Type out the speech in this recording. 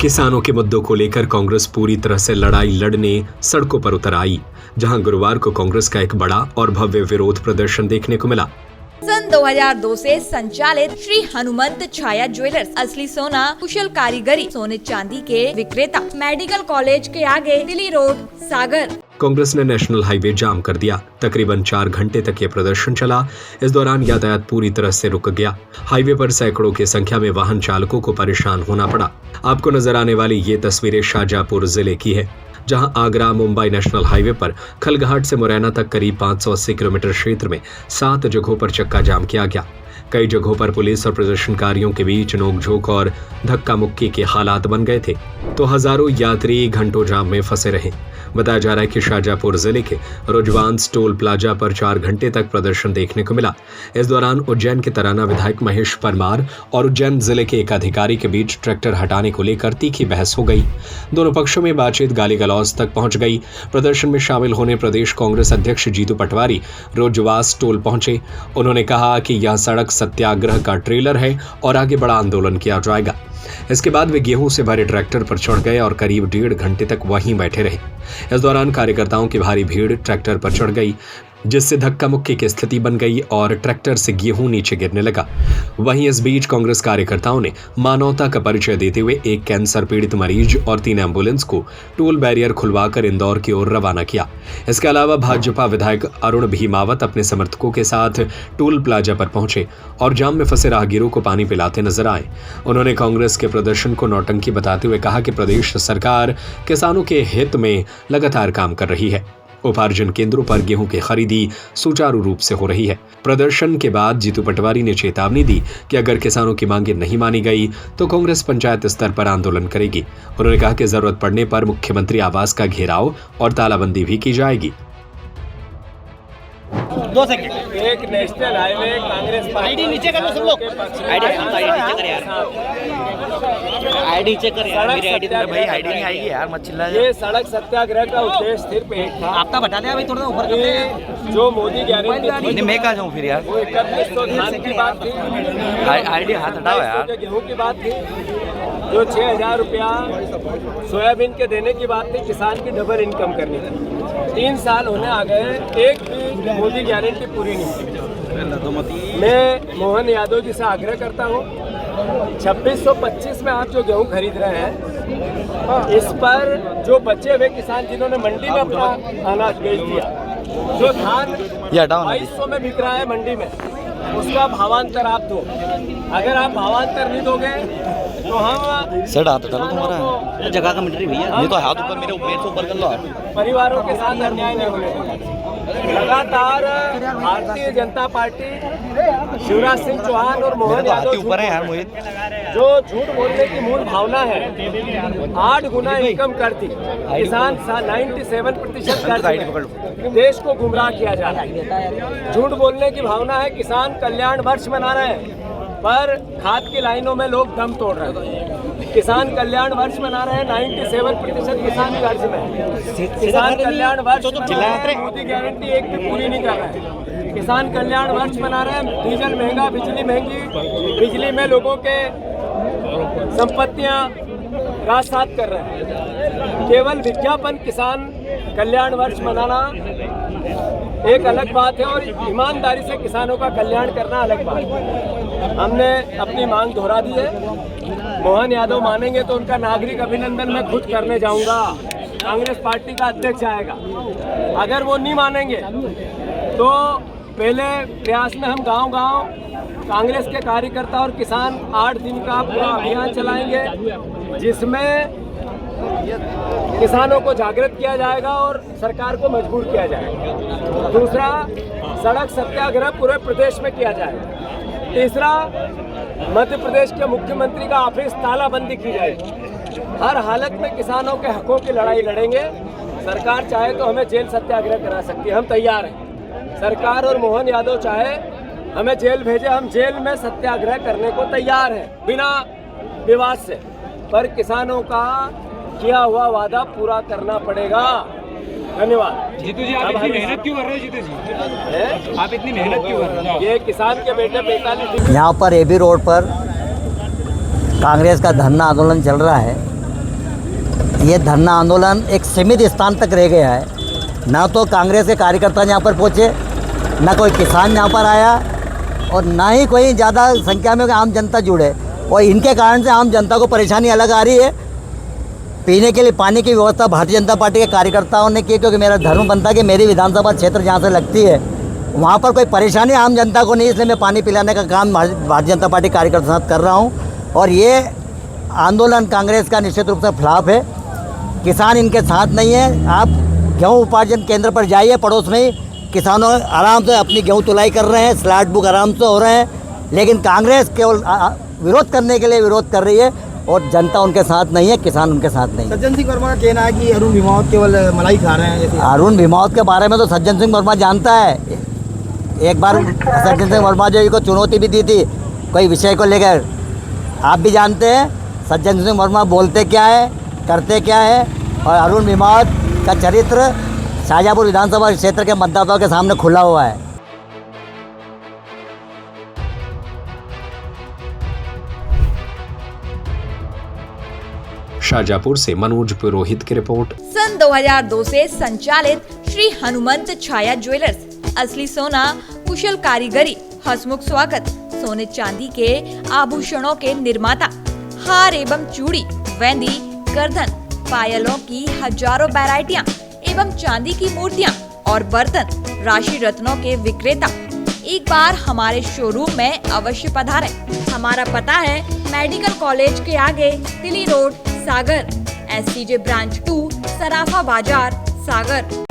किसानों के मुद्दों को लेकर कांग्रेस पूरी तरह से लड़ाई लड़ने सड़कों पर उतर आई, जहां गुरुवार को कांग्रेस का एक बड़ा और भव्य विरोध प्रदर्शन देखने को मिला। सन 2002 से संचालित श्री हनुमंत छाया ज्वेलर्स असली सोना कुशल कारीगरी सोने चांदी के विक्रेता मेडिकल कॉलेज के आगे दिल्ली रोड सागर। कांग्रेस ने नेशनल हाईवे जाम कर दिया। तकरीबन 4 घंटे तक ये प्रदर्शन चला। इस दौरान यातायात पूरी तरह से रुक गया। हाईवे पर सैकड़ों की संख्या में वाहन चालकों को परेशान होना पड़ा। आपको नजर आने वाली ये तस्वीरें शाहजहांपुर जिले की है, जहां आगरा मुंबई नेशनल हाईवे पर खलघाट से मुरैना तक करीब 580 किलोमीटर क्षेत्र में 7 जगहों पर चक्का जाम किया गया। कई जगहों पर पुलिस और प्रदर्शनकारियों के बीच नोकझोंक और धक्का मुक्की के हालात बन गए थे, तो हजारों यात्री घंटों जाम में फंसे रहे। बताया जा रहा है कि शाहजहांपुर जिले के रुजवांस टोल प्लाजा पर 4 घंटे तक प्रदर्शन देखने को मिला। इस दौरान उज्जैन के तराना विधायक महेश परमार और उज्जैन जिले के एक अधिकारी के बीच ट्रैक्टर हटाने को लेकर तीखी बहस हो गई। दोनों पक्षों में बातचीत गाली गलौज तक पहुंच गई। प्रदर्शन में शामिल होने प्रदेश कांग्रेस अध्यक्ष जीतू पटवारी रुजवांस टोल पहुंचे। उन्होंने कहा कि यह सड़क सत्याग्रह का ट्रेलर है और आगे बड़ा आंदोलन किया जाएगा। इसके बाद वे गेहूं से भरे ट्रैक्टर पर चढ़ गए और करीब 1.5 घंटे तक वहीं बैठे रहे। इस दौरान कार्यकर्ताओं की भारी भीड़ ट्रैक्टर पर चढ़ गई, जिससे धक्का मुक्की की स्थिति बन गई और ट्रैक्टर से गेहूं नीचे गिरने लगा। वहीं इस बीच कांग्रेस कार्यकर्ताओं ने मानवता का परिचय देते हुए एक कैंसर पीड़ित मरीज और 3 एम्बुलेंस को टोल बैरियर खुलवाकर इंदौर की ओर रवाना किया। इसके अलावा भाजपा विधायक अरुण भीमावत अपने समर्थकों के साथ टोल प्लाजा पर पहुंचे और जाम में फंसे राहगीरों को पानी पिलाते नजर आए। उन्होंने कांग्रेस के प्रदर्शन को नौटंकी बताते हुए कहा कि प्रदेश सरकार किसानों के हित में लगातार काम कर रही है। उपार्जन केंद्रों पर गेहूं की खरीदी सुचारू रूप से हो रही है। प्रदर्शन के बाद जीतू पटवारी ने चेतावनी दी कि अगर किसानों की मांगें नहीं मानी गई तो कांग्रेस पंचायत स्तर पर आंदोलन करेगी। उन्होंने कहा कि जरूरत पड़ने पर मुख्यमंत्री आवास का घेराव और तालाबंदी भी की जाएगी। 2 सेकंड। एक नेशनल हाईवे कांग्रेस आईडी नीचे कर लो सब लोग। आईडी नीचे कर यार। आईडी चेक कर यार। मेरी आईडी तो भाई आईडी नहीं आएगी यार, मत चिल्ला। ये सड़क सत्याग्रह का उद्देश्य सिर्फ एक था। आपका बता दे अभी थोड़ा ऊपर कर दे। जो मोदी गारंटी थी, मैं कहां जाऊं फिर यार। वो 3100 धान की बात थी। आईडी हाथ हटाओ यार। गेहूं की बात थी। जो 6000 रुपया सोयाबीन के देने की बात थी, किसान की डबल इनकम करनी थी। 3 साल होने आ गए, एक भी मोदी गारंटी पूरी नहीं हुई। मैं मोहन यादव जी से आग्रह करता हूँ, 2625 में आप जो गेहूँ खरीद रहे हैं, इस पर जो बचे हुए किसान जिन्होंने मंडी में अपना अनाज बेच दिया, जो धान 2200 में बिक रहा है मंडी में, उसका भावांतर आप दो। अगर आप भावांतर नहीं दोगे तो हम सर हाथ डालो तुम्हारा जगह का मीटर भैया, ये तो हाथ ऊपर मेरे ऊपर कर लो। परिवारों के साथ अन्याय नहीं होने। लगातार भारतीय जनता पार्टी शिवराज सिंह चौहान और मोहन यादव ऊपर है यार मोहित, जो झूठ बोलने की मूल भावना है, 8 गुना इनकम करती किसान 97% कर देश को गुमराह किया जा रहा है। झूठ बोलने की भावना है। किसान कल्याण वर्ष मना रहे हैं पर खाद की लाइनों में लोग दम तोड़ रहे हैं। किसान कल्याण वर्ष मना रहे हैं, 97% किसान कर्ज में। किसान कल्याण वर्ष मोदी गारंटी एक भी पूरी नहीं कर रहे हैं। किसान कल्याण वर्ष मना रहे हैं, डीजल महंगा, बिजली महंगी, बिजली में लोगों के संपत्तियां राजसात कर रहे हैं। केवल विज्ञापन किसान कल्याण वर्ष मनाना एक अलग बात है और ईमानदारी से किसानों का कल्याण करना अलग बात है। हमने अपनी मांग दोहरा दी है। मोहन यादव मानेंगे तो उनका नागरिक अभिनंदन मैं खुद करने जाऊंगा। कांग्रेस पार्टी का अध्यक्ष आएगा। अगर वो नहीं मानेंगे तो पहले प्रयास में हम गांव-गांव कांग्रेस के कार्यकर्ता और किसान 8 दिन का पूरा अभियान चलाएंगे, जिसमें किसानों को जागृत किया जाएगा और सरकार को मजबूर किया जाएगा। दूसरा, सड़क सत्याग्रह पूरे प्रदेश में किया जाएगा। तीसरा, मध्य प्रदेश के मुख्यमंत्री का ऑफिस तालाबंदी की जाएगी। हर हालत में किसानों के हकों की लड़ाई लड़ेंगे। सरकार चाहे तो हमें जेल सत्याग्रह करा सकती है, हम तैयार हैं। सरकार और मोहन यादव चाहे हमें जेल भेजे, हम जेल में सत्याग्रह करने को तैयार हैं बिना विवाद से। पर किसानों का किया हुआ वादा पूरा करना पड़ेगा। धन्यवाद। जीतू जी, आप इतनी मेहनत क्यों कर रहे हो? जीतू जी, आप इतनी मेहनत क्यों कर रहे हो? ये किसान के बेटे 45 यहाँ पर एबी रोड पर कांग्रेस का धरना आंदोलन चल रहा है। ये धरना आंदोलन एक सीमित स्थान तक रह गया है। ना तो कांग्रेस के कार्यकर्ता यहाँ पर पहुँचे, ना कोई किसान यहाँ पर आया और ना ही कोई ज़्यादा संख्या में आम जनता जुड़े। और इनके कारण से आम जनता को परेशानी अलग आ रही है। पीने के लिए पानी की व्यवस्था भारतीय जनता पार्टी के कार्यकर्ताओं ने की, क्योंकि मेरा धर्म बनता है कि मेरी विधानसभा क्षेत्र जहाँ से लगती है वहाँ पर कोई परेशानी आम जनता को नहीं, इसलिए मैं पानी पिलाने का काम भारतीय जनता पार्टी कार्यकर्ताओं के साथ कर रहा हूँ। और ये आंदोलन कांग्रेस का निश्चित रूप से खिलाफ है। किसान इनके साथ नहीं है। आप गेहूँ उपार्जन केंद्र पर जाइए, पड़ोस में ही किसानों आराम से अपनी गेहूँ तुलाई कर रहे हैं, स्लैट बुक आराम से हो रहे हैं, लेकिन कांग्रेस केवल विरोध करने के लिए विरोध कर रही है और जनता उनके साथ नहीं है, किसान उनके साथ नहीं है। सज्जन सिंह वर्मा का कहना है कि अरुण भीमावत केवल मलाई खा रहे हैं। जैसे अरुण भीमावत के बारे में तो सज्जन सिंह वर्मा जानता है। एक बार सज्जन सिंह वर्मा जी को चुनौती भी दी थी कोई विषय को लेकर। आप भी जानते हैं सज्जन सिंह वर्मा बोलते क्या है, करते क्या है। और अरुण भीमावत का चरित्र शाहजहाँपुर विधानसभा क्षेत्र के मतदाताओं के सामने खुला हुआ है। शाहजहाँपुर से मनोज पुरोहित की रिपोर्ट। सन 2002 से संचालित श्री हनुमंत छाया ज्वेलर्स, असली सोना, कुशल कारीगरी, हंसमुख स्वागत, सोने चांदी के आभूषणों के निर्माता, हार एवं चूड़ी, वेंदी, गर्दन, पायलों की हजारों वैरायटियां एवं चांदी की मूर्तियां और बर्तन, राशि रत्नों के विक्रेता। एक बार हमारे शोरूम में अवश्य पधारें। हमारा पता है मेडिकल कॉलेज के आगे, दिल्ली रोड, सागर, SCJ ब्रांच 2, सराफा बाजार, सागर।